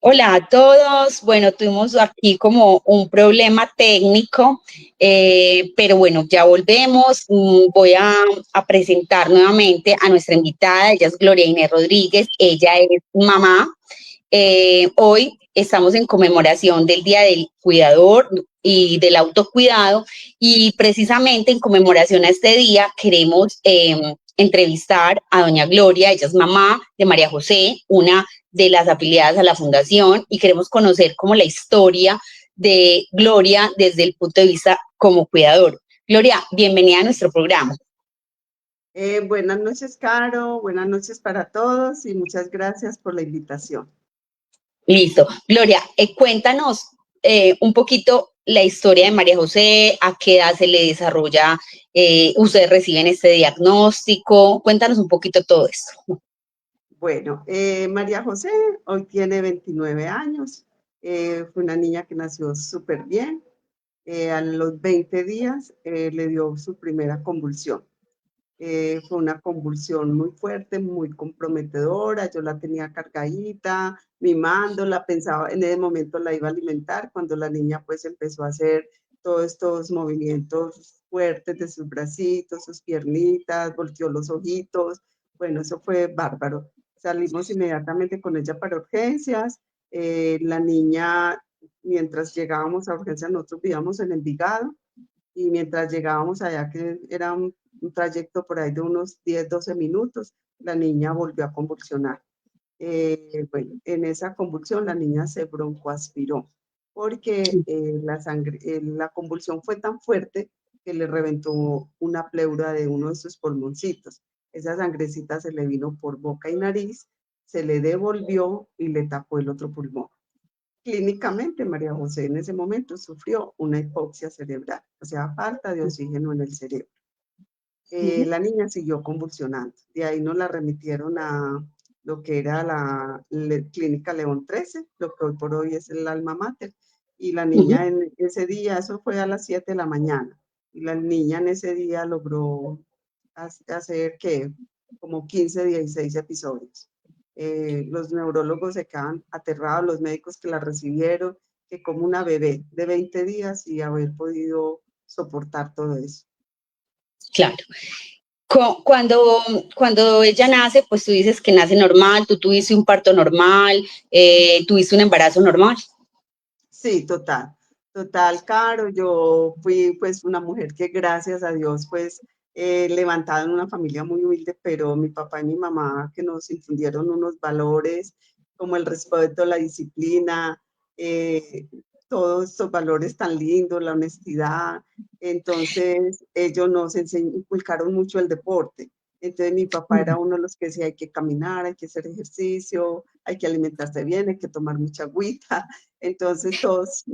Hola a todos. Bueno, tuvimos aquí como un problema técnico, pero bueno, ya volvemos. Voy a presentar nuevamente a nuestra invitada. Ella es Gloria Inés Rodríguez. Ella es mamá. Hoy estamos en conmemoración del Día del Cuidador y del autocuidado, y precisamente en conmemoración a este día queremos entrevistar a doña Gloria. Ella es mamá de María José, una de las afiliadas a la fundación, y queremos conocer como la historia de Gloria desde el punto de vista como cuidador. Gloria, bienvenida a nuestro programa. Buenas noches, Caro. Buenas noches para todos y muchas gracias por la invitación. Listo. Gloria, cuéntanos un poquito la historia de María José, a qué edad se le desarrolla, ustedes reciben este diagnóstico, cuéntanos un poquito todo esto. Bueno, María José hoy tiene 29 años. Fue una niña que nació súper bien. A los 20 días le dio su primera convulsión. Fue una convulsión muy fuerte, muy comprometedora. Yo la tenía cargadita, mimándola, pensaba en ese momento la iba a alimentar, cuando la niña pues empezó a hacer todos estos movimientos fuertes de sus bracitos, sus piernitas, volteó los ojitos. Bueno, eso fue bárbaro. Salimos inmediatamente con ella para urgencias. La niña, mientras llegábamos a urgencias, nosotros vivíamos en Envigado, y mientras llegábamos allá, que era un trayecto por ahí de unos 10, 12 minutos, la niña volvió a convulsionar. Bueno, en esa convulsión la niña se broncoaspiró porque la convulsión fue tan fuerte que le reventó una pleura de uno de sus pulmoncitos. Esa sangrecita se le vino por boca y nariz, se le devolvió y le tapó el otro pulmón. Clínicamente, María José en ese momento sufrió una hipoxia cerebral, o sea, falta de oxígeno en el cerebro. La niña siguió convulsionando. De ahí nos la remitieron a lo que era la Clínica León 13, lo que hoy por hoy es el Alma Mater. Y la niña en ese día, eso fue a las 7 de la mañana, y la niña en ese día logró hacer que como 15, 16 episodios. Los neurólogos se quedan aterrados, los médicos que la recibieron, que como una bebé de 20 días y haber podido soportar todo eso. Claro. Cuando ella nace, pues tú dices que nace normal, tú tuviste un parto normal, tuviste un embarazo normal. Sí, total, total, Caro. Yo fui pues una mujer que gracias a Dios pues levantada en una familia muy humilde, pero mi papá y mi mamá que nos infundieron unos valores como el respeto, la disciplina, eh, todos estos valores tan lindos, la honestidad. Entonces ellos nos inculcaron mucho el deporte. Entonces mi papá era uno de los que decía hay que caminar, hay que hacer ejercicio, hay que alimentarse bien, hay que tomar mucha agüita. Entonces todos,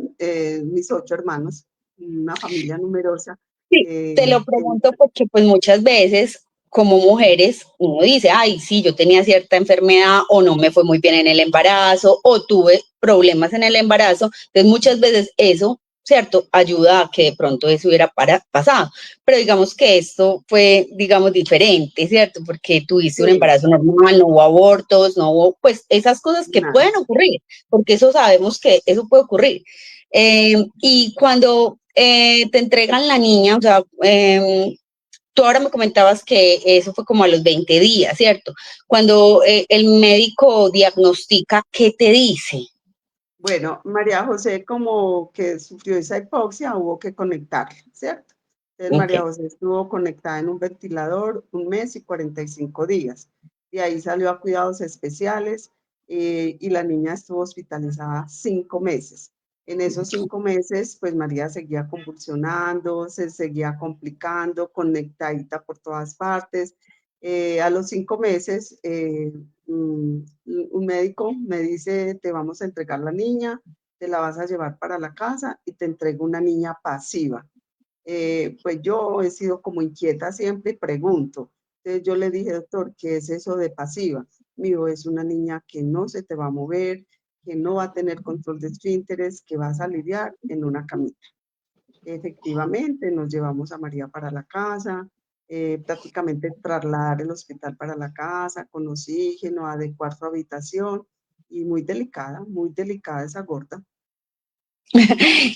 mis 8 hermanos, una familia numerosa. Sí, eh, te lo eh, pregunto porque pues muchas veces como mujeres uno dice, ay, sí, yo tenía cierta enfermedad o no me fue muy bien en el embarazo o tuve problemas en el embarazo, entonces muchas veces eso, ¿cierto? Ayuda a que de pronto eso hubiera pasado, pero digamos que esto fue, digamos, diferente, ¿cierto? Porque tuviste un sí, embarazo normal, no hubo abortos, no hubo, pues esas cosas que nada. pueden ocurrir, porque eso sabemos que eso puede ocurrir. Y cuando te entregan la niña, o sea, tú ahora me comentabas que eso fue como a los 20 días, ¿cierto? Cuando el médico diagnostica, ¿qué te dice? Bueno, María José como que sufrió esa hipoxia, hubo que conectarla, ¿cierto? Entonces Ok. María José estuvo conectada en un ventilador 1 mes y 45 días. Y ahí salió a cuidados especiales, y la niña estuvo hospitalizada 5 meses. En esos 5 meses, pues María seguía convulsionando, se seguía complicando, conectadita por todas partes. A los 5 meses, un médico me dice, te vamos a entregar la niña, te la vas a llevar para la casa y te entrego una niña pasiva. Pues yo he sido como inquieta siempre y pregunto. Entonces yo le dije, doctor, ¿qué es eso de pasiva? Mío, es una niña que no se te va a mover, que no va a tener control de esfínteres, que vas a lidiar en una camita. Efectivamente, nos llevamos a María para la casa, prácticamente trasladar el hospital para la casa, con oxígeno, adecuar su habitación. y muy delicada esa gorda.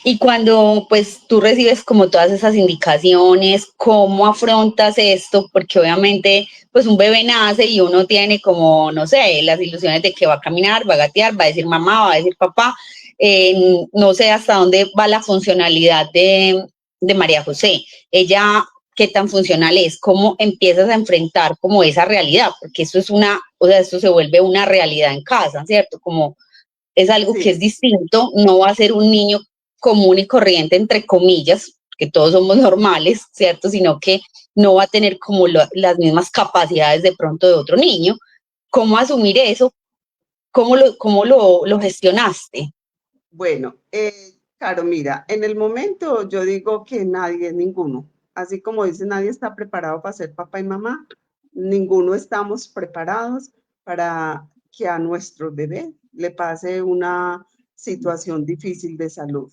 Y cuando pues tú recibes como todas esas indicaciones, ¿cómo afrontas esto? Porque obviamente pues un bebé nace y uno tiene como, no sé, las ilusiones de que va a caminar, va a gatear, va a decir mamá, va a decir papá. No sé hasta dónde va la funcionalidad de María José. Ella, ¿qué tan funcional es? ¿Cómo empiezas a enfrentar como esa realidad? Porque eso es una, o sea, esto se vuelve una realidad en casa, ¿cierto? Como es algo que Sí, es distinto, no va a ser un niño común y corriente, entre comillas, que todos somos normales, ¿cierto? Sino que no va a tener como las mismas capacidades de pronto de otro niño. ¿Cómo asumir eso? ¿Cómo lo gestionaste? bueno, claro, mira, en el momento yo digo que nadie, ninguno, así como dice, nadie está preparado para ser papá y mamá, ninguno estamos preparados para que a nuestro bebé le pase una situación difícil de salud,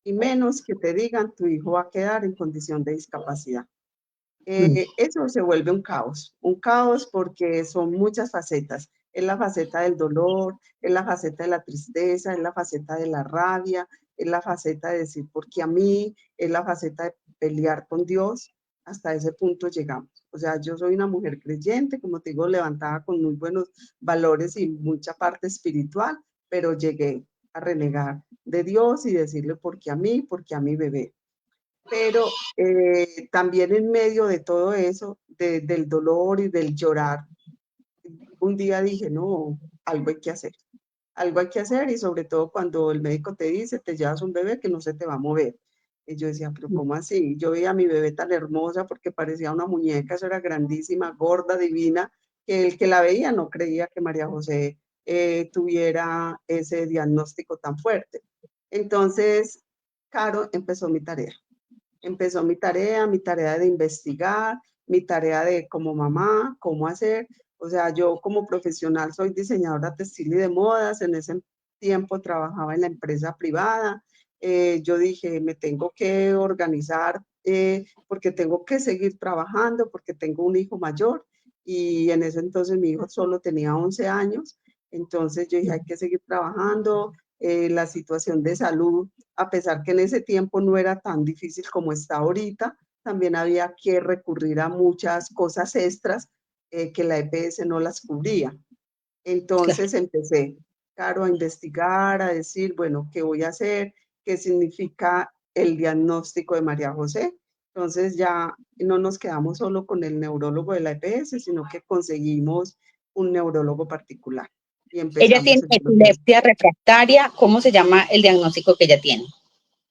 y menos que te digan tu hijo va a quedar en condición de discapacidad. Eso se vuelve un caos porque son muchas facetas. Es la faceta del dolor, es la faceta de la tristeza, es la faceta de la rabia, es la faceta de decir, ¿por qué a mí? Es la faceta de pelear con Dios. Hasta ese punto llegamos. O sea, yo soy una mujer creyente, como te digo, levantada con muy buenos valores y mucha parte espiritual, pero llegué a renegar de Dios y decirle, ¿por qué a mí? ¿Por qué a mi bebé? Pero también en medio de todo eso, del dolor y del llorar, un día dije, no, algo hay que hacer, algo hay que hacer y sobre todo cuando el médico te dice, te llevas un bebé que no se te va a mover. Y yo decía, pero ¿cómo así? Yo veía a mi bebé tan hermosa porque parecía una muñeca, eso era grandísima, gorda, divina, que el que la veía no creía que María José tuviera ese diagnóstico tan fuerte. Entonces, Caro, empezó mi tarea de investigar, mi tarea de como mamá, cómo hacer. O sea, yo como profesional soy diseñadora textil y de modas, en ese tiempo trabajaba en la empresa privada. Yo dije, me tengo que organizar porque tengo que seguir trabajando, porque tengo un hijo mayor y en ese entonces mi hijo solo tenía 11 años. Entonces yo dije, hay que seguir trabajando. La situación de salud, a pesar que en ese tiempo no era tan difícil como está ahorita, también había que recurrir a muchas cosas extras que la EPS no las cubría. Claro. Entonces empecé, claro, a investigar, a decir, bueno, ¿qué voy a hacer? ¿Qué significa el diagnóstico de María José? Entonces ya no nos quedamos solo con el neurólogo de la EPS, sino que conseguimos un neurólogo particular y Ella empezamos tiene el proceso. epilepsia refractaria. ¿Cómo se llama el diagnóstico que ella tiene?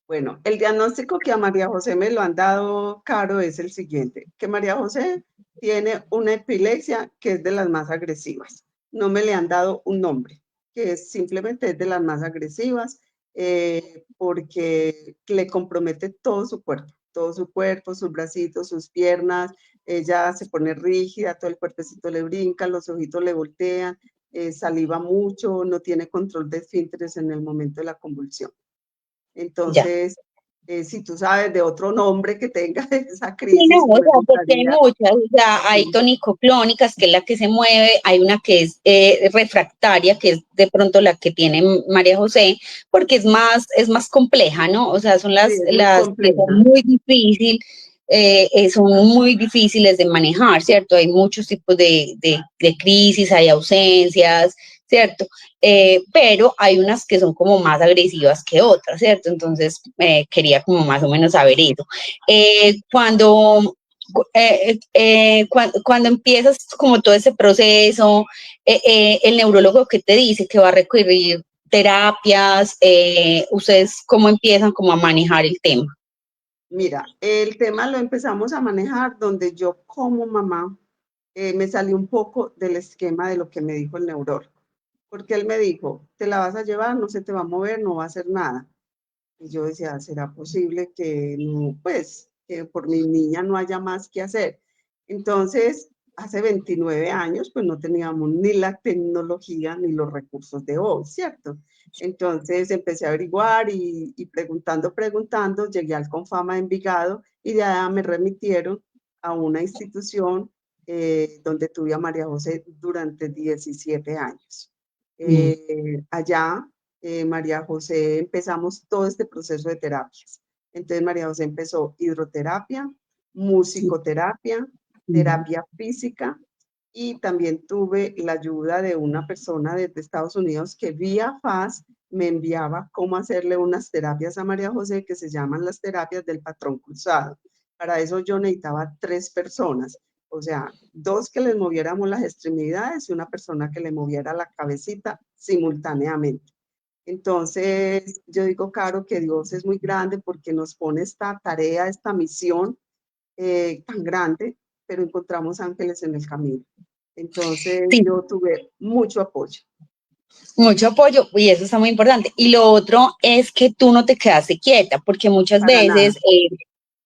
Bueno, el diagnóstico que a María José me lo han dado, Caro, es el siguiente, que María José tiene una epilepsia que es de las más agresivas. No me le han dado un nombre, que es simplemente es de las más agresivas porque le compromete todo su cuerpo, sus bracitos, sus piernas, ella se pone rígida, todo el cuerpecito le brinca, los ojitos le voltean, saliva mucho, no tiene control de esfínteres en el momento de la convulsión. Ya. Entonces, si tú sabes de otro nombre que tenga esa Sí, no, crisis, o me sea, porque hay gustaría. muchas, o sea, hay Sí, tonicoclónicas, que es la que se mueve, hay una que es refractaria, que es de pronto la que tiene María José, porque es más compleja, ¿no? O sea, son sí, es muy las que son compleja. son muy difíciles de manejar, ¿cierto? Hay muchos tipos de crisis, hay ausencias, ¿cierto? Pero hay unas que son como más agresivas que otras, ¿cierto? Entonces, quería como más o menos saber eso. Cuando empiezas como todo ese proceso, el neurólogo que te dice que va a requerir terapias, ustedes cómo empiezan como a manejar el tema. Mira, el tema lo empezamos a manejar donde yo como mamá me salí un poco del esquema de lo que me dijo el neurólogo, porque él me dijo, te la vas a llevar, no se te va a mover, no va a hacer nada. Y yo decía, ¿será posible que no, pues, que por mi niña no haya más que hacer? Entonces, hace 29 años, pues no teníamos ni la tecnología ni los recursos de hoy, ¿cierto? Entonces empecé a averiguar y preguntando, llegué al Confama de Envigado y de allá me remitieron a una institución donde tuve a María José durante 17 años. Mm, Allá, María José, empezamos todo este proceso de terapias. Entonces, María José empezó hidroterapia, musicoterapia, mm. terapia física, y también tuve la ayuda de una persona desde Estados Unidos que vía FAS me enviaba cómo hacerle unas terapias a María José que se llaman las terapias del patrón cruzado. Para eso yo necesitaba 3 personas, o sea, 2 que les moviéramos las extremidades y una persona que le moviera la cabecita simultáneamente. Entonces, yo digo, Caro, que Dios es muy grande porque nos pone esta tarea, esta misión tan grande, pero encontramos ángeles en el camino. Entonces, Sí, yo tuve mucho apoyo. mucho apoyo y eso está muy importante. Y lo otro es que tú no te quedaste quieta, porque muchas Para veces, nada.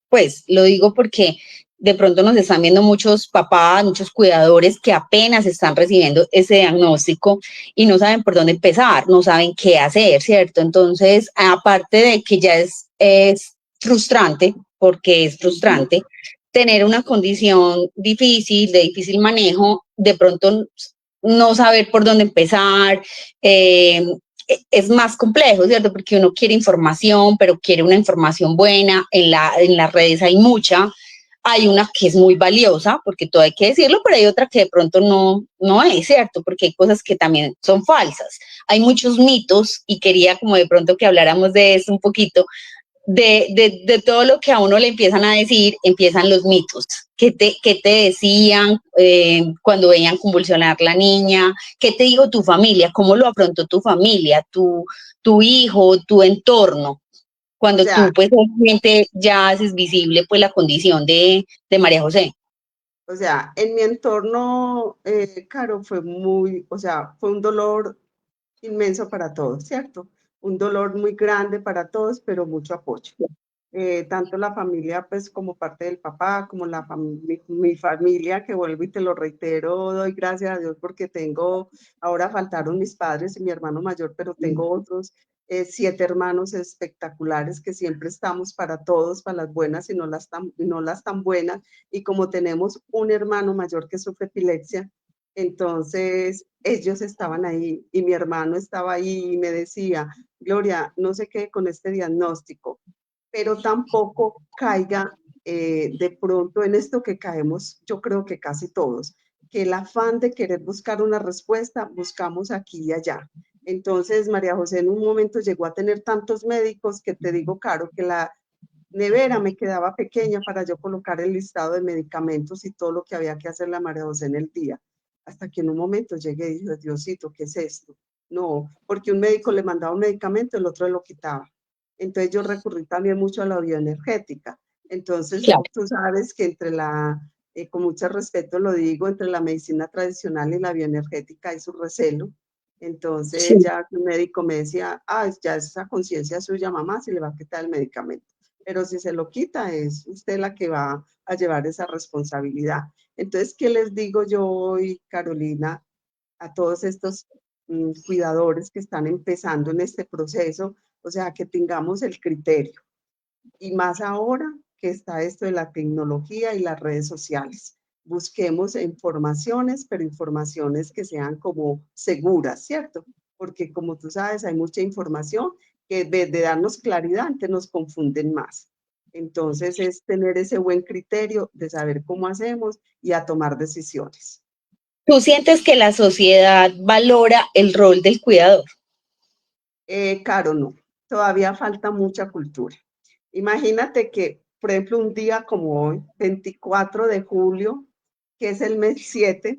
pues lo digo porque de pronto nos están viendo muchos papás, muchos cuidadores que apenas están recibiendo ese diagnóstico y no saben por dónde empezar, no saben qué hacer, ¿cierto? Entonces, aparte de que ya es frustrante, porque es frustrante, tener una condición difícil, de difícil manejo, de pronto no saber por dónde empezar, es más complejo, ¿cierto? Porque uno quiere información, pero quiere una información buena. En las redes hay mucha. Hay una que es muy valiosa, porque todo hay que decirlo, pero hay otra que de pronto no es, ¿cierto? Porque hay cosas que también son falsas. Hay muchos mitos y quería como de pronto que habláramos de eso un poquito, de todo lo que a uno le empiezan a decir, empiezan los mitos. Qué te decían cuando veían convulsionar la niña? ¿Qué te dijo tu familia? ¿Cómo lo afrontó tu familia, tu hijo, tu entorno? O Cuando sea, tú, pues, obviamente ya haces visible, pues, la condición de María José. en mi entorno, Caro, fue muy, o sea, fue un dolor inmenso para todos, ¿cierto? Un dolor muy grande para todos, pero mucho apoyo. Tanto la familia, pues como parte del papá, como mi familia, que vuelvo y te lo reitero, doy gracias a Dios porque tengo, ahora faltaron mis padres y mi hermano mayor, pero tengo otros 7 hermanos espectaculares que siempre estamos para todos, para las buenas y no las tan buenas, y como tenemos un hermano mayor que sufre epilepsia, entonces ellos estaban ahí y mi hermano estaba ahí y me decía, Gloria, no sé qué con este diagnóstico, pero tampoco caiga de pronto en esto que caemos, yo creo que casi todos, que el afán de querer buscar una respuesta, buscamos aquí y allá. Entonces, María José en un momento llegó a tener tantos médicos que te digo, Caro, que la nevera me quedaba pequeña para yo colocar el listado de medicamentos y todo lo que había que hacerle a María José en el día. Hasta que en un momento llegué y dije, Diosito, ¿qué es esto? No, porque un médico le mandaba un medicamento, el otro lo quitaba. Entonces yo recurrí también mucho a la bioenergética. Entonces Claro, tú sabes que con mucho respeto lo digo, entre la medicina tradicional y la bioenergética hay su recelo. Entonces sí. ya un médico me decía, ya es esa conciencia suya, mamá, si le va a quitar el medicamento. Pero si se lo quita, es usted la que va a llevar esa responsabilidad. Entonces, ¿qué les digo yo hoy, Carolina, a todos estos cuidadores que están empezando en este proceso? O sea, que tengamos el criterio. Y más ahora que está esto de la tecnología y las redes sociales. Busquemos informaciones, pero informaciones que sean como seguras, ¿cierto? Porque como tú sabes, hay mucha información que en vez de darnos claridad, antes nos confunden más. Entonces es tener ese buen criterio de saber cómo hacemos y a tomar decisiones. ¿Tú sientes que la sociedad valora el rol del cuidador? Caro, no, todavía falta mucha cultura. Imagínate que, por ejemplo, un día como hoy, 24 de julio, que es el mes 7,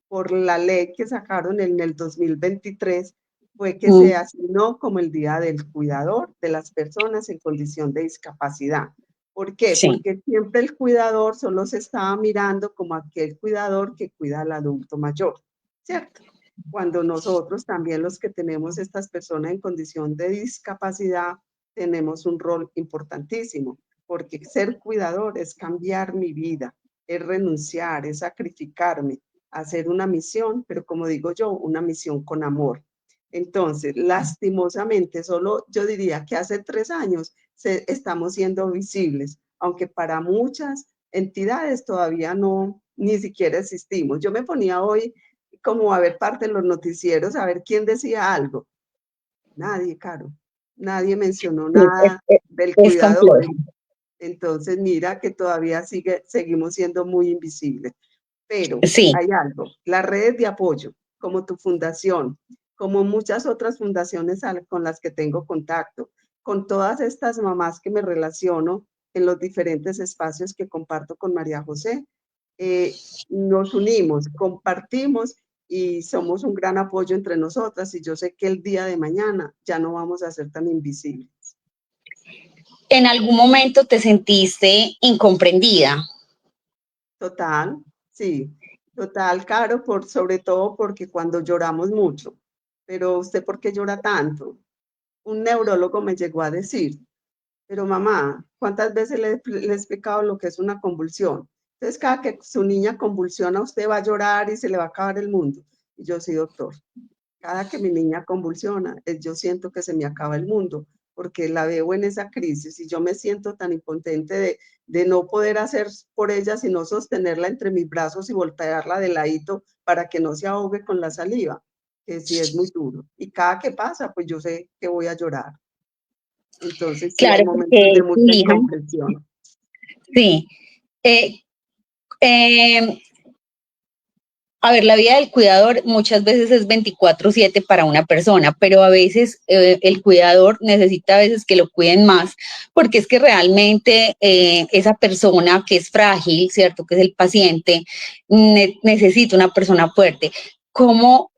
por la ley que sacaron en el 2023, fue que se Mm, asignó como el Día del Cuidador de las personas en condición de discapacidad. ¿Por qué? sí. Porque siempre el cuidador solo se estaba mirando como aquel cuidador que cuida al adulto mayor, ¿cierto? Cuando nosotros también los que tenemos estas personas en condición de discapacidad tenemos un rol importantísimo, porque ser cuidador es cambiar mi vida, es renunciar, es sacrificarme, hacer una misión, pero como digo yo, una misión con amor. Entonces, lastimosamente, solo yo diría que hace 3 años estamos siendo visibles, aunque para muchas entidades todavía no, ni siquiera existimos. Yo me ponía hoy como a ver parte de los noticieros, a ver quién decía algo. Nadie, Caro, nadie mencionó Sí, nada del es cuidador. complejo. Entonces, mira que todavía seguimos siendo muy invisibles. Pero Sí, hay algo, las redes de apoyo, como tu fundación, como muchas otras fundaciones con las que tengo contacto, con todas estas mamás que me relaciono en los diferentes espacios que comparto con María José, nos unimos, compartimos y somos un gran apoyo entre nosotras, y yo sé que el día de mañana ya no vamos a ser tan invisibles. ¿en algún momento te sentiste incomprendida? Total, sí, total, Caro, sobre todo porque cuando lloramos mucho. Pero ¿usted por qué llora tanto? Un neurólogo me llegó a decir, pero mamá, ¿cuántas veces le he explicado lo que es una convulsión? Entonces, cada que su niña convulsiona, usted va a llorar y se le va a acabar el mundo. Y yo, sí, doctor, cada que mi niña convulsiona, yo siento que se me acaba el mundo, porque la veo en esa crisis y yo me siento tan impotente de no poder hacer por ella, sino sostenerla entre mis brazos y voltearla de ladito para que no se ahogue con la saliva, que sí es muy duro. Y cada que pasa, pues yo sé que voy a llorar. Entonces sí hay Claro, momentos porque de tu mucha hija, incomprensión. sí. Eh, eh, A ver, la vida del cuidador muchas veces es 24/7 para una persona, pero a veces el cuidador necesita a veces que lo cuiden más, porque es que realmente esa persona que es frágil, ¿cierto? Que es el paciente, necesita una persona fuerte. ¿Cómo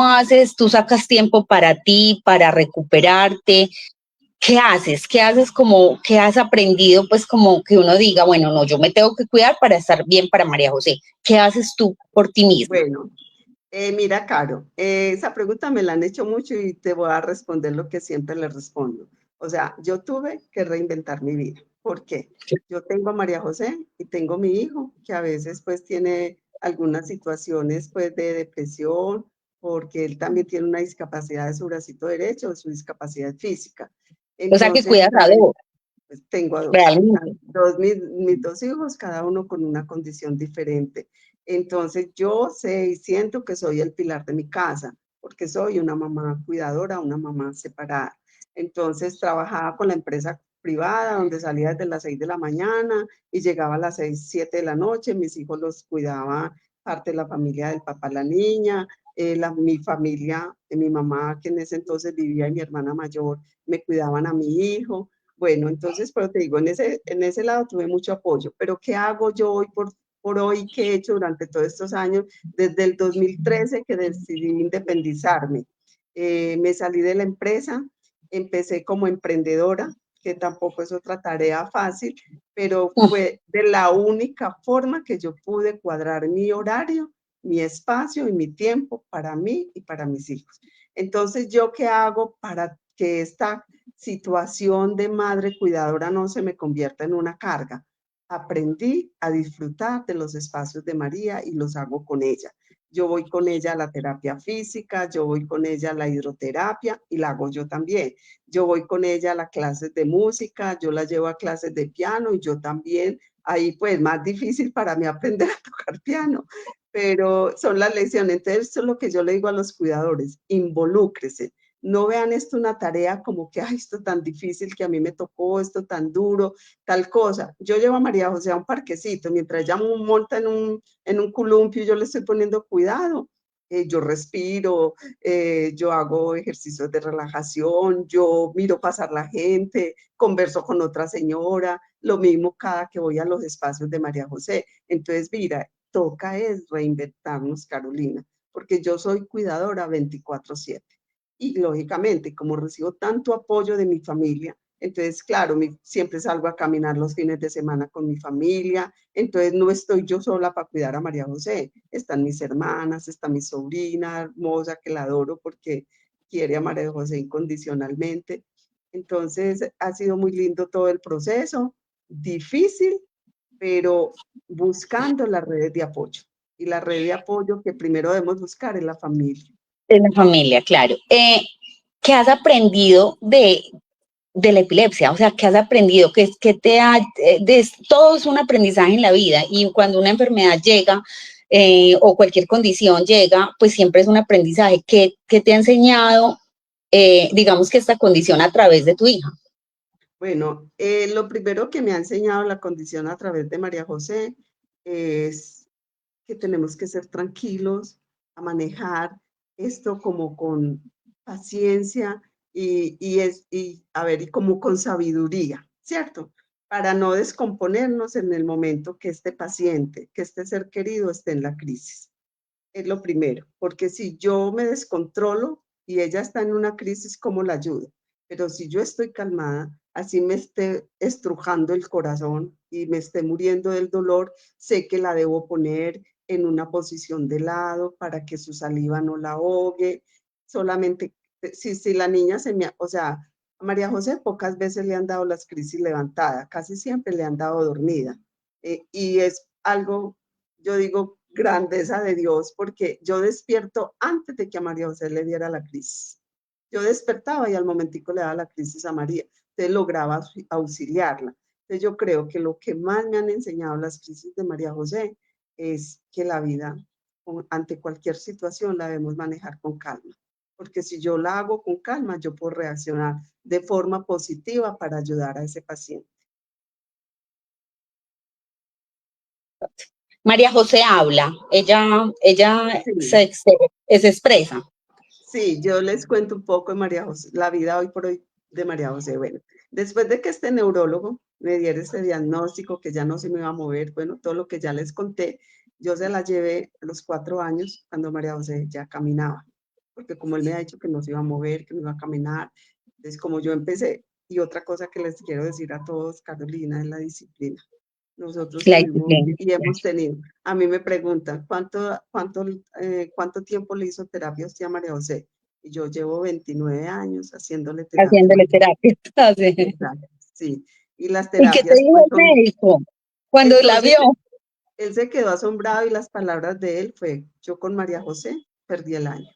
haces? ¿Tú sacas tiempo para ti, para recuperarte? ¿Qué haces? ¿Qué haces como, qué has aprendido? Pues como que uno diga, bueno, no, yo me tengo que cuidar para estar bien para María José. ¿Qué haces tú por ti misma? Bueno, mira, Caro, esa pregunta me la han hecho mucho y te voy a responder lo que siempre le respondo. O sea, yo tuve que reinventar mi vida. ¿Por qué? Yo tengo a María José y tengo mi hijo, que a veces pues tiene algunas situaciones pues de depresión, porque él también tiene una discapacidad de su bracito derecho, de su discapacidad física. O sea que Entonces, cuidas a dos, pues, tengo a dos, realmente. mis dos hijos, cada uno con una condición diferente. Entonces yo sé y siento que soy el pilar de mi casa, porque soy una mamá cuidadora, una mamá separada. Entonces trabajaba con la empresa privada, donde salía desde las 6 de la mañana y llegaba a las 6, 7 de la noche. Mis hijos los cuidaba parte de la familia del papá, la niña, mi familia, mi mamá, que en ese entonces vivía, y mi hermana mayor, me cuidaban a mi hijo. Bueno, entonces, pero te digo, en ese lado tuve mucho apoyo, pero ¿qué hago yo hoy por hoy? ¿Qué he hecho durante todos estos años? Desde el 2013 que decidí independizarme. Me salí de la empresa, empecé como emprendedora, que tampoco es otra tarea fácil, pero fue de la única forma que yo pude cuadrar mi horario, mi espacio y mi tiempo para mí y para mis hijos. Entonces, ¿yo qué hago para que esta situación de madre cuidadora no se me convierta en una carga? Aprendí a disfrutar de los espacios de María y los hago con ella. Yo voy con ella a la terapia física, yo voy con ella a la hidroterapia y la hago yo también. Yo voy con ella a las clases de música, yo la llevo a clases de piano y yo también. Ahí pues más difícil para mí aprender a tocar piano, pero son las lecciones. Entonces, eso es lo que yo le digo a los cuidadores, involúcrese. No vean esto una tarea como que, ay, esto tan difícil que a mí me tocó, esto tan duro, tal cosa. Yo llevo a María José a un parquecito, mientras ella monta en un columpio y yo le estoy poniendo cuidado. Yo respiro, yo hago ejercicios de relajación, yo miro pasar la gente, converso con otra señora, lo mismo cada que voy a los espacios de María José. Entonces, mira, toca es reinventarnos, Carolina, porque yo soy cuidadora 24/7. Y lógicamente, como recibo tanto apoyo de mi familia, entonces, claro, siempre salgo a caminar los fines de semana con mi familia, entonces no estoy yo sola para cuidar a María José, están mis hermanas, está mi sobrina hermosa que la adoro porque quiere a María José incondicionalmente. Entonces, ha sido muy lindo todo el proceso, difícil, pero buscando las redes de apoyo. Y la red de apoyo que primero debemos buscar es la familia. De la familia, claro. ¿Qué has aprendido de la epilepsia? O sea, ¿qué has aprendido? Que todo es un aprendizaje en la vida y cuando una enfermedad llega, o cualquier condición llega, pues siempre es un aprendizaje. ¿Qué te ha enseñado, digamos que esta condición a través de tu hija? Bueno, lo primero que me ha enseñado la condición a través de María José es que tenemos que ser tranquilos, a manejar esto como con paciencia a ver, y como con sabiduría, ¿cierto? Para no descomponernos en el momento que este paciente, que este ser querido esté en la crisis. Es lo primero, porque si yo me descontrolo y ella está en una crisis, ¿cómo la ayudo? Pero si yo estoy calmada, así me esté estrujando el corazón y me esté muriendo del dolor, sé que la debo poner en una posición de lado para que su saliva no la ahogue. Solamente, si la niña o sea, a María José pocas veces le han dado las crisis levantadas, casi siempre le han dado dormida. Y es algo, yo digo, grandeza de Dios, porque yo despierto antes de que a María José le diera la crisis. Yo despertaba y al momentico le daba la crisis a María. Entonces lograba auxiliarla. Entonces yo creo que lo que más me han enseñado las crisis de María José es que la vida, ante cualquier situación, la debemos manejar con calma. Porque si yo la hago con calma, yo puedo reaccionar de forma positiva para ayudar a ese paciente. María José habla, ella Sí. se expresa. Sí, yo les cuento un poco de María José, la vida hoy por hoy de María José. Bueno, después de que este neurólogo me diera este diagnóstico que ya no se me iba a mover, bueno, todo lo que ya les conté, yo se la llevé a los 4 años cuando María José ya caminaba, porque como él me ha dicho que no se iba a mover, que no iba a caminar, entonces como yo empecé, y otra cosa que les quiero decir a todos, Carolina, es la disciplina. Nosotros La tuvimos disciplina. y hemos tenido. A mí me preguntan, ¿cuánto tiempo le hizo terapia a usted a María José? Y yo llevo 29 años haciéndole terapia a Haciéndole María José. terapia. Sí. Exacto, sí. Y las ¿Y qué te terapias, dijo pues el son. médico cuando la Entonces, vio? él se quedó asombrado y las palabras de él fue, yo con María José perdí el año.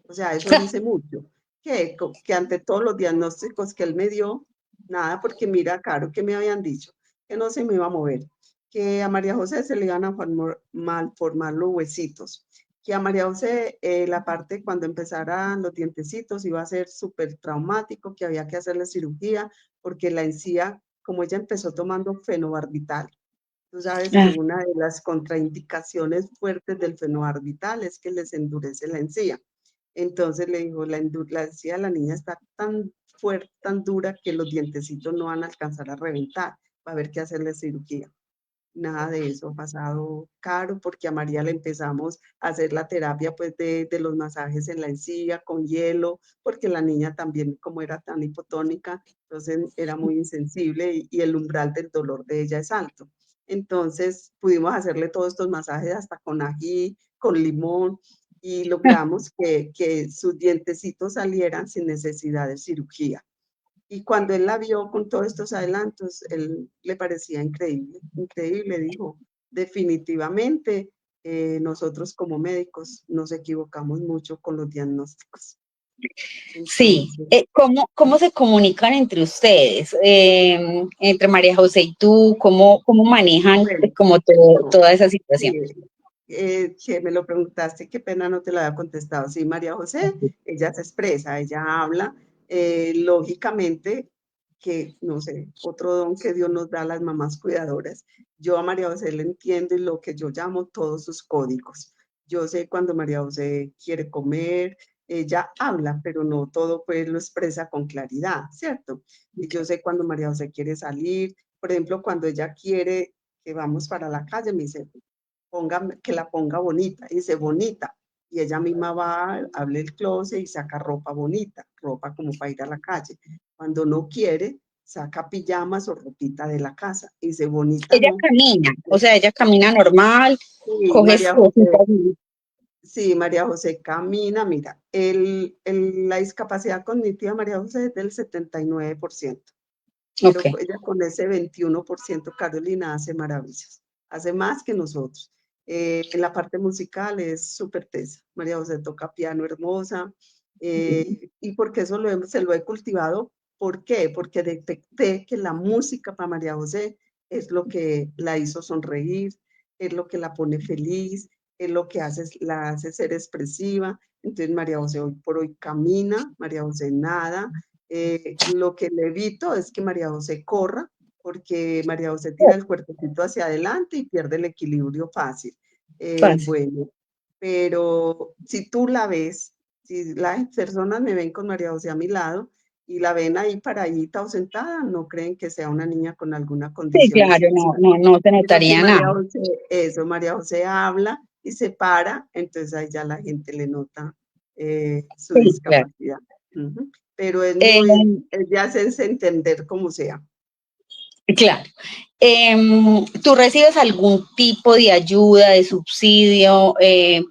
O sea, eso dice mucho, que ante todos los diagnósticos que él me dio, nada, porque mira, Caro, que me habían dicho que no se me iba a mover, que a María José se le iban a malformar los huesitos, que a María José la parte cuando empezaran los dientecitos iba a ser súper traumático, que había que hacerle cirugía, porque la encía, como ella empezó tomando fenobarbital, tú sabes que Ah, una de las contraindicaciones fuertes del fenobarbital es que les endurece la encía. Entonces le dijo, la encía de la niña está tan fuerte, tan dura que los dientecitos no van a alcanzar a reventar. Va a haber que hacerle cirugía. Nada de eso ha pasado, Caro, porque a María le empezamos a hacer la terapia pues de los masajes en la encía con hielo, porque la niña también, como era tan hipotónica, entonces era muy insensible y el umbral del dolor de ella es alto. Entonces pudimos hacerle todos estos masajes hasta con ají, con limón, y logramos que sus dientecitos salieran sin necesidad de cirugía. Y cuando él la vio con todos estos adelantos, él le parecía increíble, increíble, dijo, definitivamente nosotros como médicos nos equivocamos mucho con los diagnósticos. sí, Entonces, ¿cómo se comunican entre ustedes, entre María José y tú? ¿Cómo manejan bueno, como no, toda esa situación? sí, que me lo preguntaste, qué pena no te lo había contestado. Sí, María José, ella se expresa, ella habla, lógicamente que, no sé, otro don que Dios nos da a las mamás cuidadoras. Yo a María José le entiendo y lo que yo llamo todos sus códigos. Yo sé cuando María José quiere comer, ella habla, pero no todo pues lo expresa con claridad, ¿cierto? Y yo sé cuando María José quiere salir, por ejemplo, cuando ella quiere que vamos para la calle, me dice, que la ponga bonita, y dice bonita, y ella misma va, abre el closet y saca ropa bonita, ropa como para ir a la calle. Cuando no quiere, saca pijamas o ropita de la casa, y dice bonita Ella no. camina, o sea, ella camina normal, Sí, coge sus María cositas. José, sí, María José camina, mira, la discapacidad cognitiva de María José es del 79%, Ok, pero ella con ese 21%, Carolina, hace maravillas, hace más que nosotros. En la parte musical es súper tesa. María José toca piano hermosa, y porque eso se lo he cultivado. ¿Por qué? Porque detecté que la música para María José es lo que la hizo sonreír, es lo que la pone feliz, es lo que la hace ser expresiva. Entonces María José hoy por hoy camina, María José nada. Lo que le evito es que María José corra, porque María José tira el cuerpecito hacia adelante y pierde el equilibrio fácil. Fácil. Bueno, pero si tú la ves, si las personas me ven con María José a mi lado y la ven ahí paradita o sentada, no creen que sea una niña con alguna Sí, condición claro, no, especial. no, no se Pero que notaría nada. María José habla y se para, entonces ahí ya la gente le nota su Sí, claro. discapacidad. Ujú. Pero Eh, es de hacerse entender como sea. claro. ¿Tú recibes algún tipo de ayuda, de subsidio,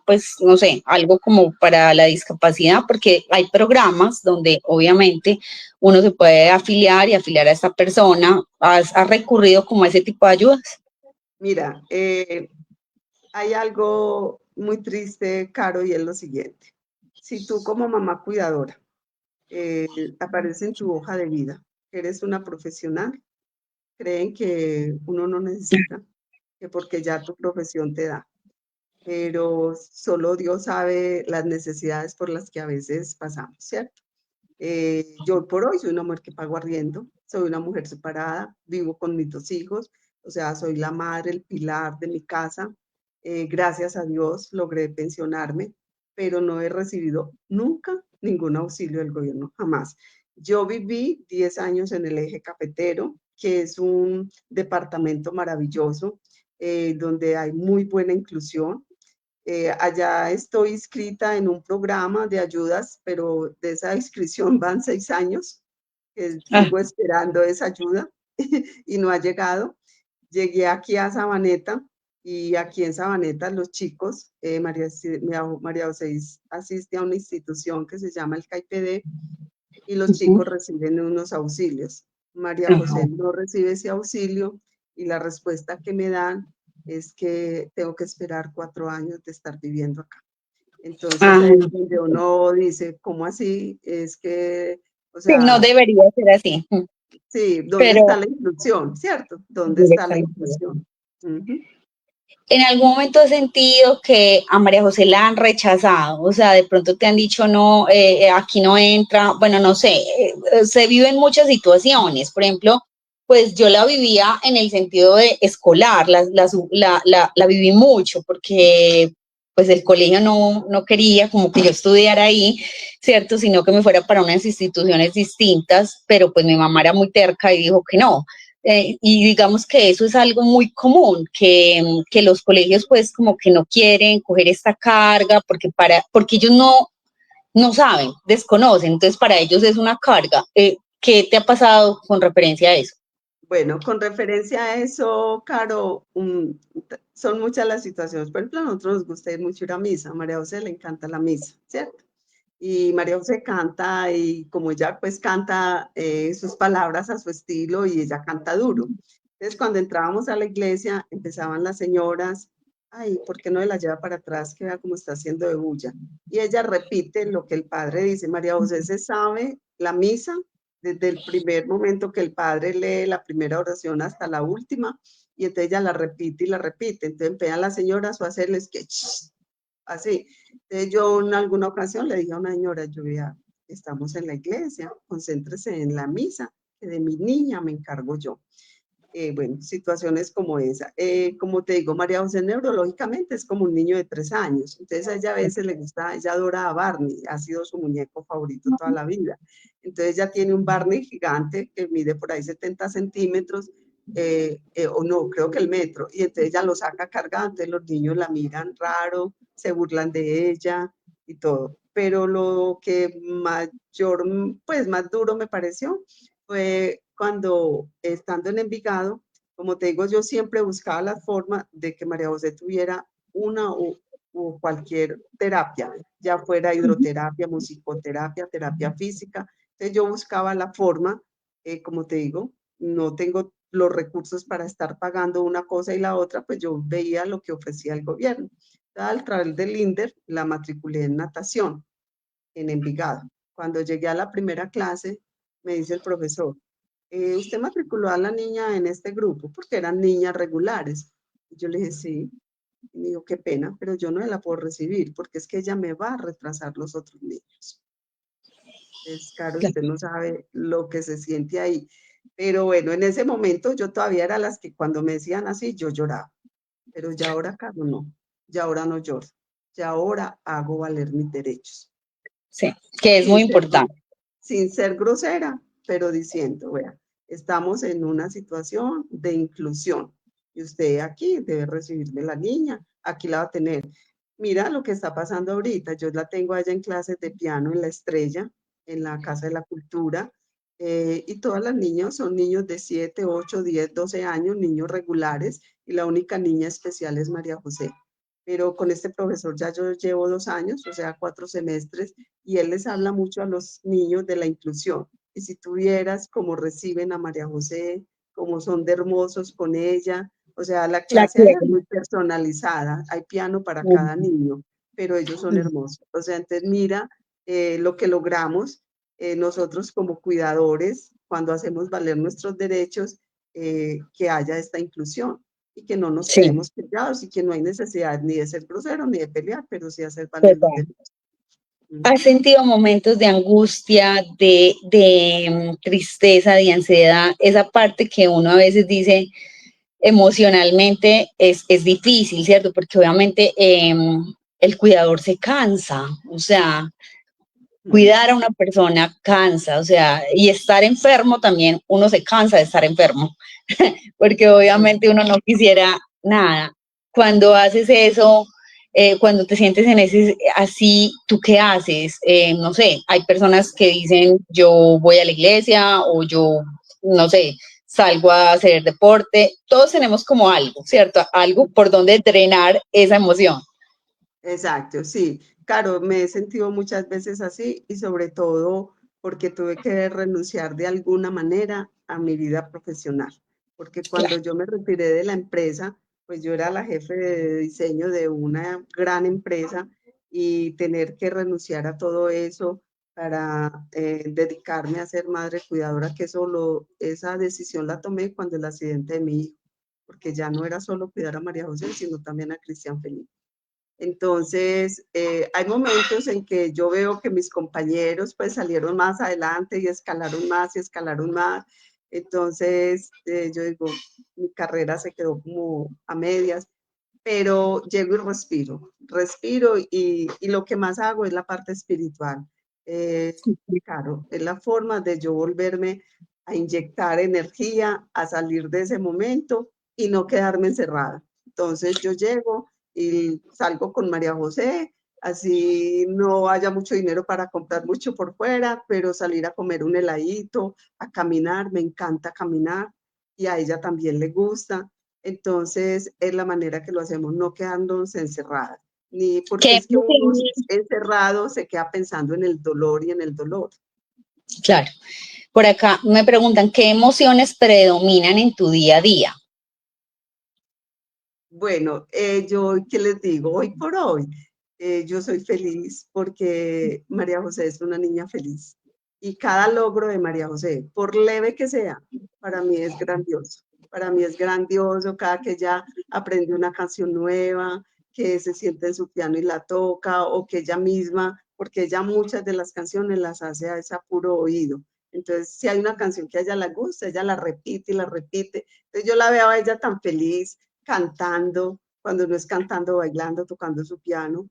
pues no sé, algo como para la discapacidad? Porque hay programas donde obviamente uno se puede afiliar y afiliar a esta persona. ¿Has recurrido como a ese tipo de ayudas? Mira, hay algo muy triste, Caro, y es lo siguiente. Si tú como mamá cuidadora aparece en tu hoja de vida, que eres una profesional, creen que uno no necesita, que porque ya tu profesión te da. Pero solo Dios sabe las necesidades por las que a veces pasamos, ¿cierto? Yo por hoy soy una mujer que pago arriendo, soy una mujer separada, vivo con mis dos hijos, o sea, soy la madre, el pilar de mi casa. Gracias a Dios logré pensionarme, pero no he recibido nunca ningún auxilio del gobierno, jamás. Yo viví 10 años en el eje cafetero, que es un departamento maravilloso, donde hay muy buena inclusión. Allá estoy inscrita en un programa de ayudas, pero de esa inscripción van 6 años, que Ah, sigo esperando esa ayuda y no ha llegado. Llegué aquí a Sabaneta y aquí en Sabaneta los chicos, María José asiste a una institución que se llama el CAIPD y los ujú, chicos reciben unos auxilios. María José ajá. no recibe ese auxilio y la respuesta que me dan es que tengo que esperar 4 años de estar viviendo acá. Entonces Ah, es donde uno dice, ¿cómo así? Es que, o sí, no sea, debería ser así, sí, ¿dónde está pero la inclusión? ¿Cierto? ¿Dónde está la directamente. inclusión? Ujú. ¿En algún momento has sentido que a María José la han rechazado? O sea, de pronto te han dicho, no, aquí no entra. Bueno, no sé, se viven muchas situaciones. Por ejemplo, pues yo la vivía en el sentido de escolar, la viví mucho porque pues el colegio no quería como que yo estudiara ahí, ¿cierto? Sino que me fuera para unas instituciones distintas, pero pues mi mamá era muy terca y dijo que no. Y digamos que eso es algo muy común, que los colegios pues como que no quieren coger esta carga porque ellos no saben, desconocen, entonces para ellos es una carga. ¿Qué te ha pasado con referencia a eso? Bueno, con referencia a eso, Caro, son muchas las situaciones. Por ejemplo, a nosotros nos gusta ir mucho ir a misa. A María José le encanta la misa, ¿cierto? Y María José canta y como ella pues canta sus palabras a su estilo y ella canta duro. Entonces cuando entrábamos a la iglesia empezaban las señoras, ay, ¿por qué no la lleva para atrás? Que vea cómo está haciendo de bulla. Y ella repite lo que el padre dice. María José se sabe la misa desde el primer momento que el padre lee la primera oración hasta la última y entonces ella la repite y la repite. Entonces empiezan las señoras a hacerles que así. Entonces yo en alguna ocasión le dije a una señora, yo ya estamos en la iglesia, concéntrese en la misa, que de mi niña me encargo yo. Bueno, situaciones como esa. Como te digo, María José neurológicamente es como un niño de 3 años. Entonces a ella a veces le gusta, ella adora a Barney, ha sido su muñeco favorito toda la vida. Entonces ella tiene un Barney gigante que mide por ahí 70 centímetros, o no, creo que el metro. Y entonces ella lo saca cargando, entonces los niños la miran raro, se burlan de ella y todo. Pero lo que mayor, pues más duro me pareció fue cuando estando en Envigado, como te digo, yo siempre buscaba la forma de que María José tuviera una o cualquier terapia, ya fuera hidroterapia, musicoterapia, terapia física. Entonces yo buscaba la forma, como te digo, no tengo los recursos para estar pagando una cosa y la otra, pues yo veía lo que ofrecía el gobierno. Entonces, a través del INDER la matriculé en natación en Envigado. Cuando llegué a la primera clase, me dice el profesor, usted matriculó a la niña en este grupo porque eran niñas regulares. Y yo le dije, sí. Y me dijo, qué pena, pero yo no la puedo recibir porque es que ella me va a retrasar los otros niños. Es claro, usted no sabe lo que se siente ahí. Pero bueno, en ese momento yo todavía era las que cuando me decían así, yo lloraba. Pero ya ahora, Caro, no. Ya ahora no lloro. Ya ahora hago valer mis derechos. Sí, que es muy Sin ser, importante. sin ser grosera, pero diciendo, vea, estamos en una situación de inclusión y usted aquí debe recibirme la niña, aquí la va a tener. Mira lo que está pasando ahorita, yo la tengo allá en clases de piano en La Estrella, en la Casa de la Cultura, y todas las niñas son niños de 7, 8, 10, 12 años, niños regulares, y la única niña especial es María José. Pero con este profesor ya yo llevo 2 años, o sea, 4 semestres, y él les habla mucho a los niños de la inclusión. Y si tuvieras cómo reciben a María José, cómo son de hermosos con ella, o sea, la La clase allá es quiero. muy personalizada, hay piano para cada niño, pero ellos son hermosos. O sea, entonces mira lo que logramos nosotros como cuidadores cuando hacemos valer nuestros derechos, que haya esta inclusión y que no nos Sí, quedemos callados y que no hay necesidad ni de ser grosero ni de pelear, pero sí hacer valer los total. derechos. ¿Has Ujú. sentido momentos de angustia, de tristeza, de ansiedad? Esa parte que uno a veces dice emocionalmente es difícil, ¿cierto? Porque obviamente el cuidador se cansa, o sea, Mm. cuidar a una persona cansa, o sea, y estar enfermo también, uno se cansa de estar enfermo, porque Sí. obviamente uno no quisiera nada. Cuando haces eso, cuando te sientes en ese así, ¿tú qué haces? No sé, hay personas que dicen yo voy a la iglesia o yo, no sé, salgo a hacer deporte. Todos tenemos como algo, ¿cierto? Algo por donde drenar esa emoción. Exacto, sí. Claro, me he sentido muchas veces así y sobre todo porque tuve que renunciar de alguna manera a mi vida profesional. Porque cuando Claro. yo me retiré de la empresa, pues yo era la jefe de diseño de una gran empresa y tener que renunciar a todo eso para dedicarme a ser madre cuidadora, que esa decisión la tomé cuando el accidente de mi hijo, porque ya no era solo cuidar a María José, sino también a Cristian Felipe. Entonces, hay momentos en que yo veo que mis compañeros pues salieron más adelante y escalaron más y escalaron más. Entonces, yo digo, mi carrera se quedó como a medias, pero llego y respiro y lo que más hago es la parte espiritual. Eh, claro, es la forma de yo volverme a inyectar energía, a salir de ese momento y no quedarme encerrada. Entonces yo llego y salgo con María José, así no haya mucho dinero para comprar mucho por fuera, pero salir a comer un heladito, a caminar, me encanta caminar y a ella también le gusta. Entonces, es la manera que lo hacemos, no quedándonos encerradas, ni porque ¿Qué es que uno emociones? encerrado se queda pensando en el dolor y en el dolor. Claro. Por acá me preguntan, ¿qué emociones predominan en tu día a día? Bueno, yo, ¿qué les digo? Hoy por hoy, yo soy feliz porque María José es una niña feliz. Y cada logro de María José, por leve que sea, para mí es grandioso. Para mí es grandioso cada que ella aprende una canción nueva, que se siente en su piano y la toca, o que ella misma, porque ella muchas de las canciones las hace a ese puro oído. Entonces, si hay una canción que a ella le gusta, ella la repite y la repite. Entonces, yo la veo a ella tan feliz cantando, cuando no es cantando, bailando, tocando su piano,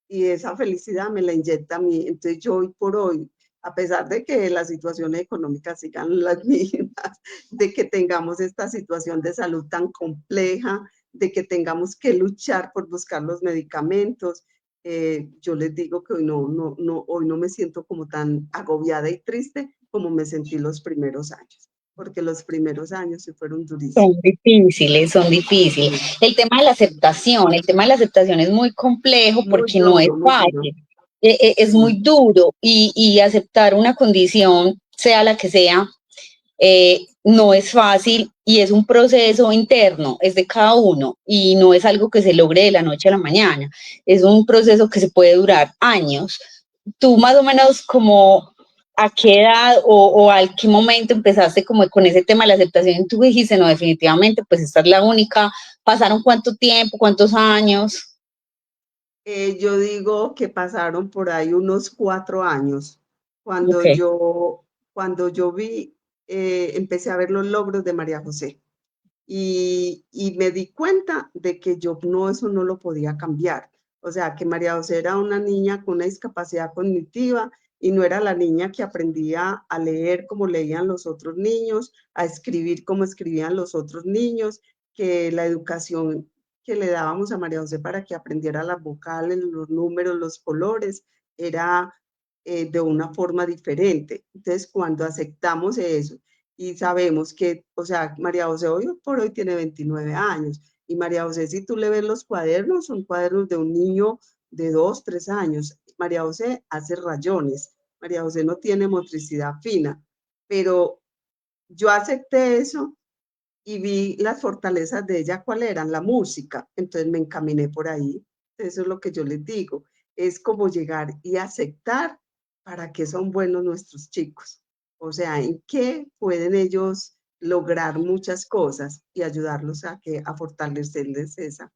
y esa felicidad me la inyecta a mí. Entonces yo hoy por hoy, a pesar de que las situaciones económicas sigan las mismas, de que tengamos esta situación de salud tan compleja, de que tengamos que luchar por buscar los medicamentos, yo les digo que hoy no me siento como tan agobiada y triste como me sentí los primeros años, porque los primeros años sí fueron durísimos. Son difíciles, son difíciles. Sí. El tema de la aceptación es muy complejo porque no es Muy duro. fácil, es Sí, muy duro y aceptar una condición, sea la que sea, no es fácil y es un proceso interno, es de cada uno y no es algo que se logre de la noche a la mañana, es un proceso que se puede durar años. Tú más o menos como ¿A qué edad o a qué momento empezaste como con ese tema de la aceptación y tú dijiste, no, definitivamente, pues esta es la única? ¿Pasaron cuánto tiempo, cuántos años? Yo digo que pasaron por ahí unos 4 años Ok. cuando yo vi, empecé a ver los logros de María José y me di cuenta de que yo no, eso no lo podía cambiar. O sea, que María José era una niña con una discapacidad cognitiva y no era la niña que aprendía a leer como leían los otros niños, a escribir como escribían los otros niños, que la educación que le dábamos a María José para que aprendiera las vocales, los números, los colores, era de una forma diferente. Entonces, cuando aceptamos eso y sabemos que, o sea, María José hoy por hoy tiene 29 años y María José, si tú le ves los cuadernos, son cuadernos de un niño de 2, 3 años. María José hace rayones, María José no tiene motricidad fina, pero yo acepté eso y vi las fortalezas de ella, ¿cuál eran? La música. Entonces me encaminé por ahí. Eso es lo que yo les digo. Es como llegar y aceptar para qué son buenos nuestros chicos. O sea, en qué pueden ellos lograr muchas cosas y ayudarlos a fortalecerles esa.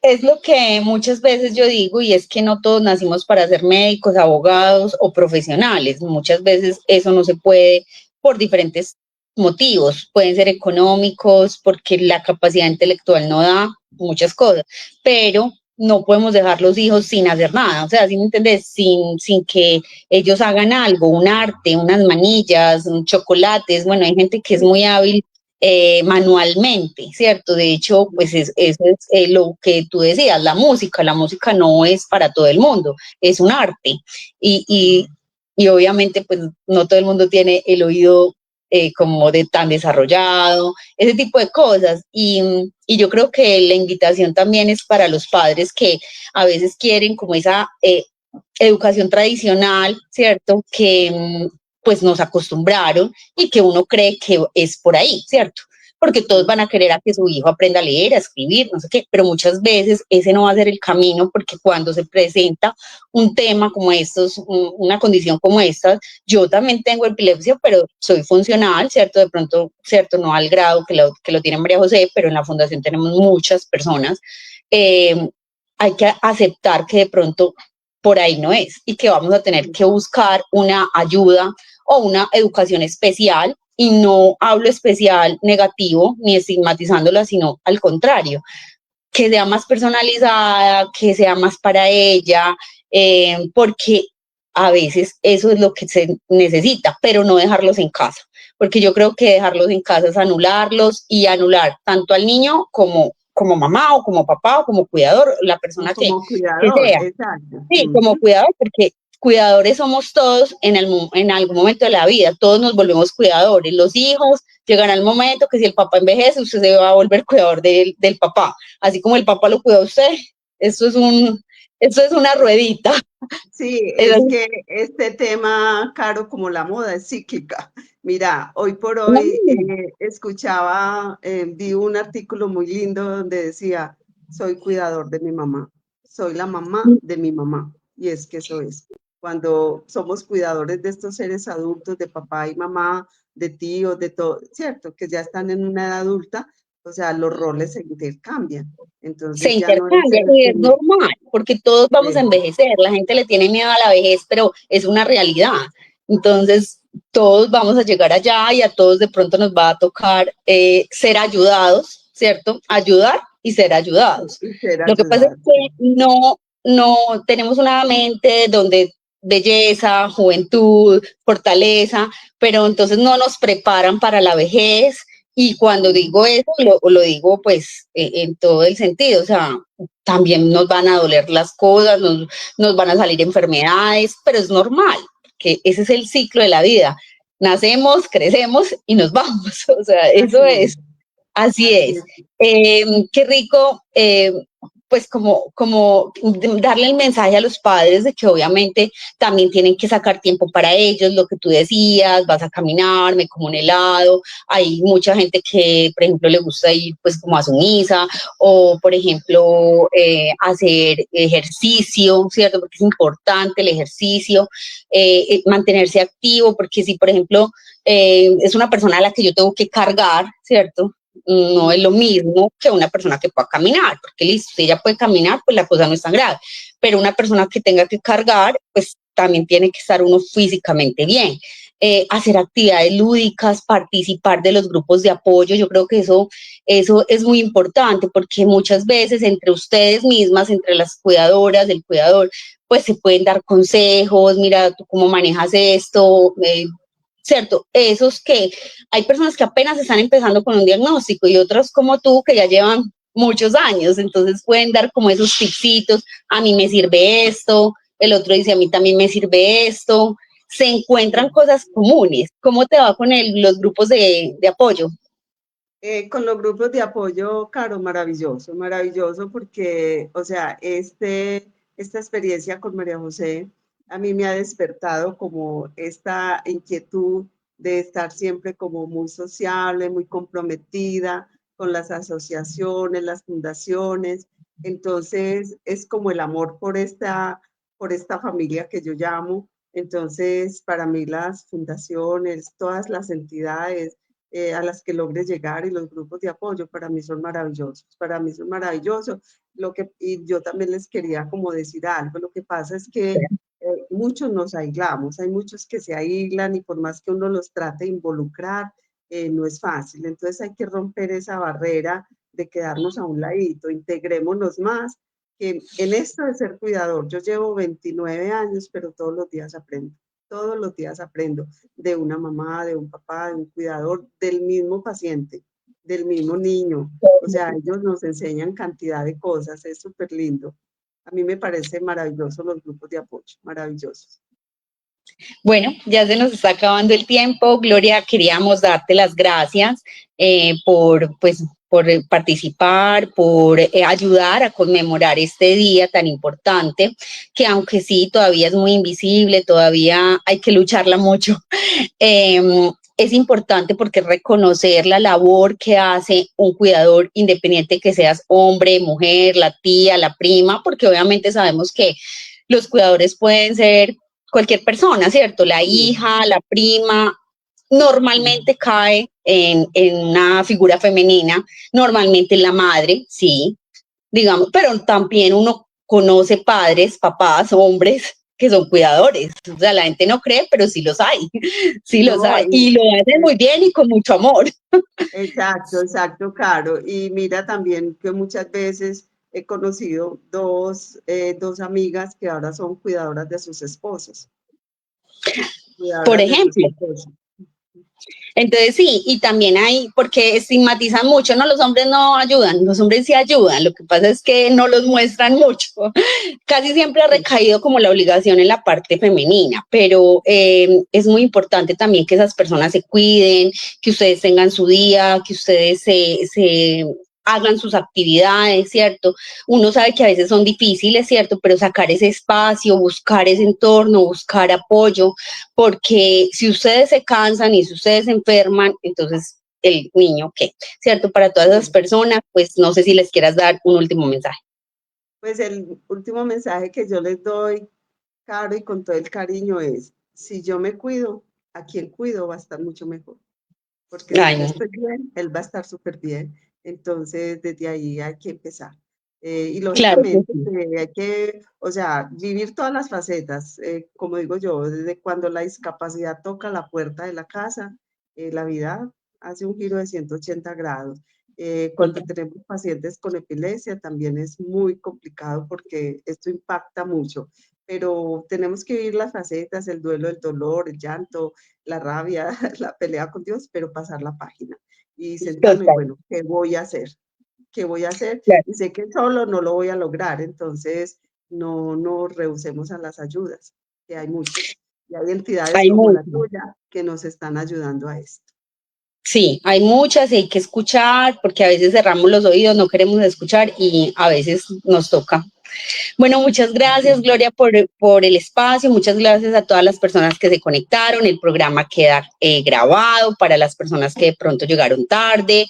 Es lo que muchas veces yo digo, y es que no todos nacimos para ser médicos, abogados o profesionales. Muchas veces eso no se puede por diferentes motivos. Pueden ser económicos, porque la capacidad intelectual no da muchas cosas, pero no podemos dejar los hijos sin hacer nada. O sea, ¿sí me entiendes? Sin que ellos hagan algo, un arte, unas manillas, un chocolates. Bueno, hay gente que es muy hábil manualmente, ¿cierto? De hecho, pues eso es lo que tú decías, la música no es para todo el mundo, es un arte y, y, y obviamente pues no todo el mundo tiene el oído como de tan desarrollado, ese tipo de cosas. Y yo creo que la invitación también es para los padres que a veces quieren como esa educación tradicional, ¿cierto? Que pues nos acostumbraron y que uno cree que es por ahí, ¿cierto? Porque todos van a querer a que su hijo aprenda a leer, a escribir, no sé qué, pero muchas veces ese no va a ser el camino porque cuando se presenta un tema como estos, una condición como esta, yo también tengo epilepsia, pero soy funcional, ¿cierto? De pronto, ¿cierto? No al grado que lo tiene María José, pero en la fundación tenemos muchas personas. Eh, hay que aceptar que de pronto por ahí no es y que vamos a tener que buscar una ayuda o una educación especial, y no hablo especial negativo ni estigmatizándola, sino al contrario, que sea más personalizada, que sea más para ella, porque a veces eso es lo que se necesita, pero no dejarlos en casa, porque yo creo que dejarlos en casa es anularlos y anular tanto al niño como mamá o como papá o como cuidador, la O persona como que cuidador, sea. exacto. Sí, como cuidador, porque cuidadores somos todos en algún momento de la vida, todos nos volvemos cuidadores. Los hijos llegará el momento que si el papá envejece, usted se va a volver cuidador del papá, así como el papá lo cuida a usted. Esto es esto es una ruedita. Sí, Es es así. que este tema, Caro, como la moda es cíclica. Mira, hoy por hoy escuchaba, vi un artículo muy lindo donde decía, soy cuidador de mi mamá, soy la mamá de mi mamá. Y es que eso es. Cuando somos cuidadores de estos seres adultos, de papá y mamá, de tíos, de todo, ¿cierto? Que ya están en una edad adulta, o sea, los roles se intercambian. Se Entonces ya no es intercambia el y que... es normal, porque todos vamos a envejecer. La gente le tiene miedo a la vejez, pero es una realidad. Entonces, todos vamos a llegar allá y a todos de pronto nos va a tocar ser ayudados, ¿cierto? Ayudar y ser ayudados. y ser Lo que pasa es ayudados. que no tenemos una mente donde belleza, juventud, fortaleza, pero entonces no nos preparan para la vejez. Y cuando digo eso, lo digo pues en todo el sentido, o sea, también nos van a doler las cosas, nos van a salir enfermedades, pero es normal, que ese es el ciclo de la vida. Nacemos, crecemos y nos vamos, o sea, eso Así es, es, así así es. es. Qué rico pues como darle el mensaje a los padres de que obviamente también tienen que sacar tiempo para ellos, lo que tú decías, vas a caminar, me como un helado, hay mucha gente que, por ejemplo, le gusta ir pues como a su misa, o por ejemplo, hacer ejercicio, ¿cierto? Porque es importante el ejercicio, mantenerse activo, porque si, por ejemplo, es una persona a la que yo tengo que cargar, ¿cierto? No es lo mismo que una persona que pueda caminar, porque listo, si ella puede caminar, pues la cosa no es tan grave, pero una persona que tenga que cargar, pues también tiene que estar uno físicamente bien. Hacer actividades lúdicas, participar de los grupos de apoyo, yo creo que eso es muy importante porque muchas veces entre ustedes mismas, entre las cuidadoras, el cuidador, pues se pueden dar consejos, mira, tú cómo manejas esto, ¿cierto? Esos que hay personas que apenas están empezando con un diagnóstico y otras como tú que ya llevan muchos años, entonces pueden dar como esos tipsitos, a mí me sirve esto, el otro dice a mí también me sirve esto, se encuentran cosas comunes. ¿Cómo te va con los grupos de apoyo? Con los grupos de apoyo, Caro, maravilloso, maravilloso porque, o sea, esta experiencia con María José a mí me ha despertado como esta inquietud de estar siempre como muy sociable, muy comprometida con las asociaciones, las fundaciones. Entonces, es como el amor por esta familia que yo llamo. Entonces, para mí las fundaciones, todas las entidades, a las que logre llegar y los grupos de apoyo para mí son maravillosos, para mí son maravillosos. Y yo también les quería como decir algo, lo que pasa es que muchos nos aislamos, hay muchos que se aíslan y por más que uno los trate de involucrar, no es fácil. Entonces hay que romper esa barrera de quedarnos a un ladito, integrémonos más, que en esto de ser cuidador, yo llevo 29 años, pero todos los días aprendo de una mamá, de un papá, de un cuidador, del mismo paciente, del mismo niño. O sea, ellos nos enseñan cantidad de cosas, es súper lindo. A mí me parece maravilloso los grupos de apoyo, maravillosos. Bueno, ya se nos está acabando el tiempo. Gloria, queríamos darte las gracias por participar, por ayudar a conmemorar este día tan importante, que aunque sí, todavía es muy invisible, todavía hay que lucharla mucho. Es importante porque reconocer la labor que hace un cuidador, independiente que seas hombre, mujer, la tía, la prima, porque obviamente sabemos que los cuidadores pueden ser cualquier persona, ¿cierto? La Sí, hija, la prima, sí. normalmente cae en una figura femenina, normalmente la madre, sí, digamos, pero también uno conoce padres, papás, hombres que son cuidadores. O sea, la gente no cree, pero sí los hay, sí los No, hay. Y lo hacen muy bien y con mucho amor. exacto, exacto, Caro. Y mira también que muchas veces he conocido dos amigas que ahora son cuidadoras de sus esposos, Por cuidadoras de sus ejemplo, esposos. entonces sí, y también hay, porque estigmatizan mucho, no, los hombres no ayudan, los hombres sí ayudan, lo que pasa es que no los muestran mucho. Casi siempre ha recaído como la obligación en la parte femenina, pero es muy importante también que esas personas se cuiden, que ustedes tengan su día, que ustedes se hagan sus actividades, ¿cierto? Uno sabe que a veces son difíciles, ¿cierto? Pero sacar ese espacio, buscar ese entorno, buscar apoyo, porque si ustedes se cansan y si ustedes se enferman, entonces el niño, ¿qué? ¿Cierto? Para todas esas personas, pues no sé si les quieras dar un último mensaje. Pues el último mensaje que yo les doy, Caro, y con todo el cariño es, si yo me cuido, a quien cuido va a estar mucho mejor, porque si Ay, yo no. estoy bien, él va a estar súper bien. Entonces, desde ahí hay que empezar. Y Claro que lógicamente sí. hay que, o sea, vivir todas las facetas, como digo yo, desde cuando la discapacidad toca la puerta de la casa, la vida hace un giro de 180 grados. Cuando tenemos pacientes con epilepsia también es muy complicado porque esto impacta mucho, pero tenemos que vivir las facetas, el duelo, el dolor, el llanto, la rabia, la pelea con Dios, pero pasar la página y sentarme, Total, bueno, ¿qué voy a hacer? ¿Qué voy a hacer? claro. Y sé que solo no lo voy a lograr, entonces no nos rehusemos a las ayudas, que hay muchas. Y hay entidades Hay como la mucho. tuya que nos están ayudando a esto. Sí, hay muchas y hay que escuchar porque a veces cerramos los oídos, no queremos escuchar y a veces nos toca. Bueno, muchas gracias, Sí. Gloria, por el espacio. Muchas gracias a todas las personas que se conectaron. El programa queda grabado para las personas que de pronto llegaron tarde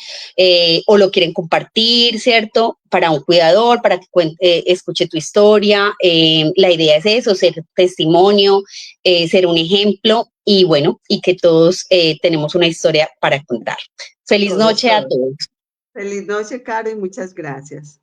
o lo quieren compartir, ¿cierto? Para un cuidador, para que escuche tu historia. La idea es eso, ser testimonio, ser un ejemplo y bueno, y que todos tenemos una historia para contar. Feliz Todos, noche a todos. todos. Feliz noche, Caro, y muchas gracias.